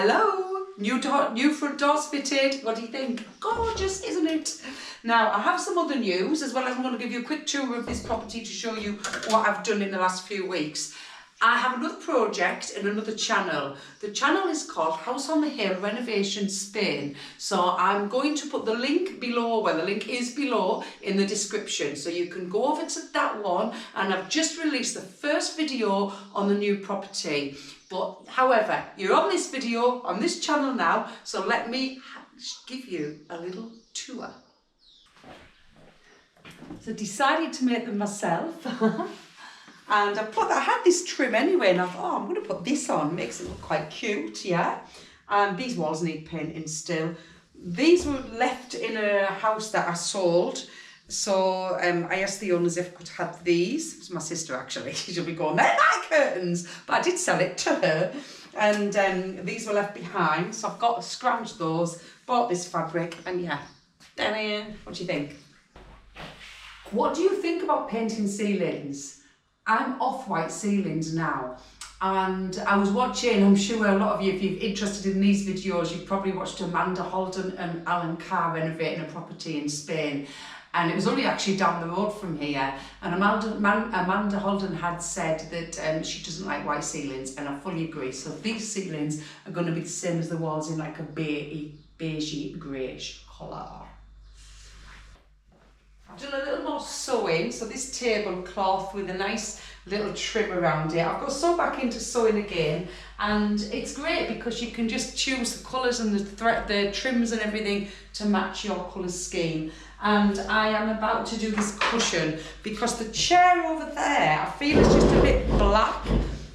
Hello, new front doors fitted. What do you think? Gorgeous, isn't it? Now, I have some other news, as well as I'm going to give you a quick tour of this property to show you what I've done in the last few weeks. I have another project in another channel. The channel is called House on the Hill Renovation Spain. So I'm going to put the link below, well, the link is below in the description. So you can go over to that one, and I've just released the first video on the new property. But however, you're on this video, on this channel now, so let me give you a little tour. So I decided to make them myself. And I had this trim anyway, and I thought, oh, I'm going to put this on. Makes it look quite cute, yeah. And these walls need painting still. These were left in a house that I sold. So I asked the owners if I could have these. It was my sister, actually. She'll be going, they're my curtains. But I did sell it to her. And these were left behind. So I've got to scrounge those. Bought this fabric. And yeah, what do you think? What do you think about painting ceilings? I'm off white ceilings now, and I was watching, I'm sure a lot of you, if you're interested in these videos, you've probably watched Amanda Holden and Alan Carr renovating a property in Spain, and it was only actually down the road from here, and Amanda Holden had said that she doesn't like white ceilings, and I fully agree. So these ceilings are going to be the same as the walls, in like a beigey greyish colour. I've done a little more sewing, so this tablecloth with a nice little trim around it. I've got sew back into sewing again, and it's great because you can just choose the colours and the trims and everything to match your colour scheme. And I am about to do this cushion because the chair over there, I feel is just a bit black.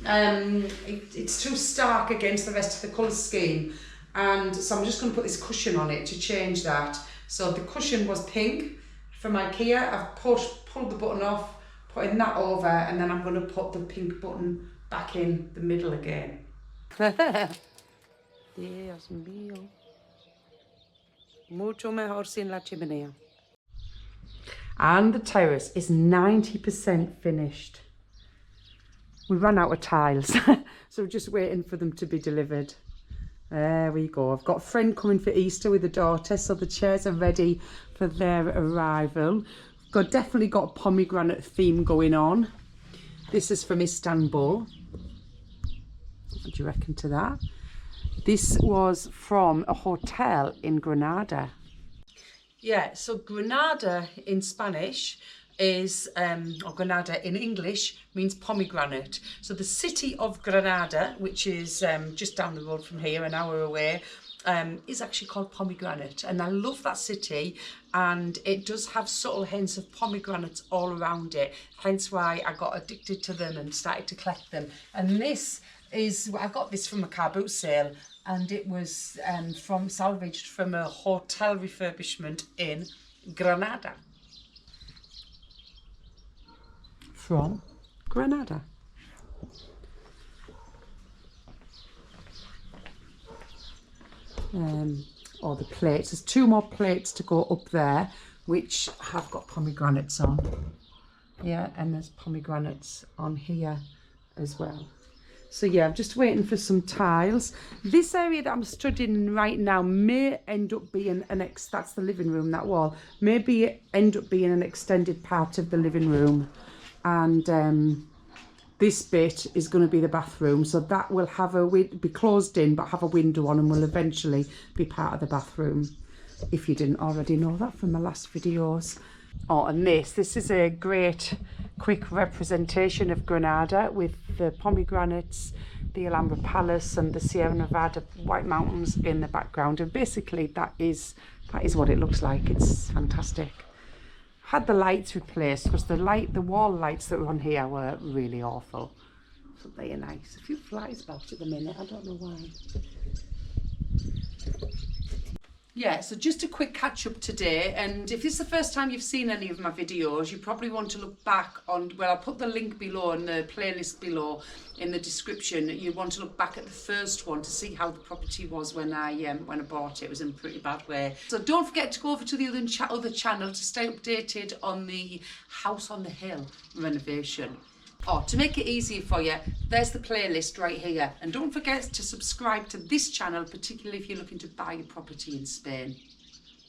It's too stark against the rest of the colour scheme, and so I'm just going to put this cushion on it to change that. So the cushion was pink from IKEA. I've pulled the button off, putting that over, and then I'm going to put the pink button back in the middle again. Dios mío. Mucho mejor sin la chimenea. And the terrace is 90% finished. We ran out of tiles, so we're just waiting for them to be delivered. There we go. I've got a friend coming for Easter with a daughter, so the chairs are ready for their arrival. Definitely got a pomegranate theme going on. This is from Istanbul. What do you reckon to that? This was from a hotel in Granada. Yeah, so Granada in Spanish is, or Granada in English, means pomegranate. So the city of Granada, which is just down the road from here, an hour away, is actually called Pomegranate. And I love that city, and it does have subtle hints of pomegranates all around it, hence why I got addicted to them and started to collect them. And this is, I got this from a car boot sale, and it was salvaged from a hotel refurbishment in Granada. From Granada. Or the plates. There's two more plates to go up there, which have got pomegranates on. Yeah, and there's pomegranates on here as well. So yeah, I'm just waiting for some tiles. This area that I'm studying right now may end up being that's the living room, that wall. Maybe end up being an extended part of the living room. And this bit is going to be the bathroom, so that will have be closed in but have a window on, and will eventually be part of the bathroom, if you didn't already know that from my last videos. Oh, and this is a great quick representation of Granada with the pomegranates, the Alhambra Palace and the Sierra Nevada White Mountains in the background, and basically that is what it looks like. It's fantastic. Had the lights replaced because the wall lights that were on here were really awful. So they are nice. A few flies about at the minute, I don't know why. Yeah, so just a quick catch up today, and if this is the first time you've seen any of my videos, you probably want to look back on, well, I'll put the link below and the playlist below in the description. You want to look back at the first one to see how the property was when I bought it. It was in a pretty bad way. So don't forget to go over to the other channel to stay updated on the House on the Hill renovation. Oh, to make it easier for you, there's the playlist right here. And don't forget to subscribe to this channel, particularly if you're looking to buy a property in Spain.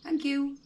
Thank you.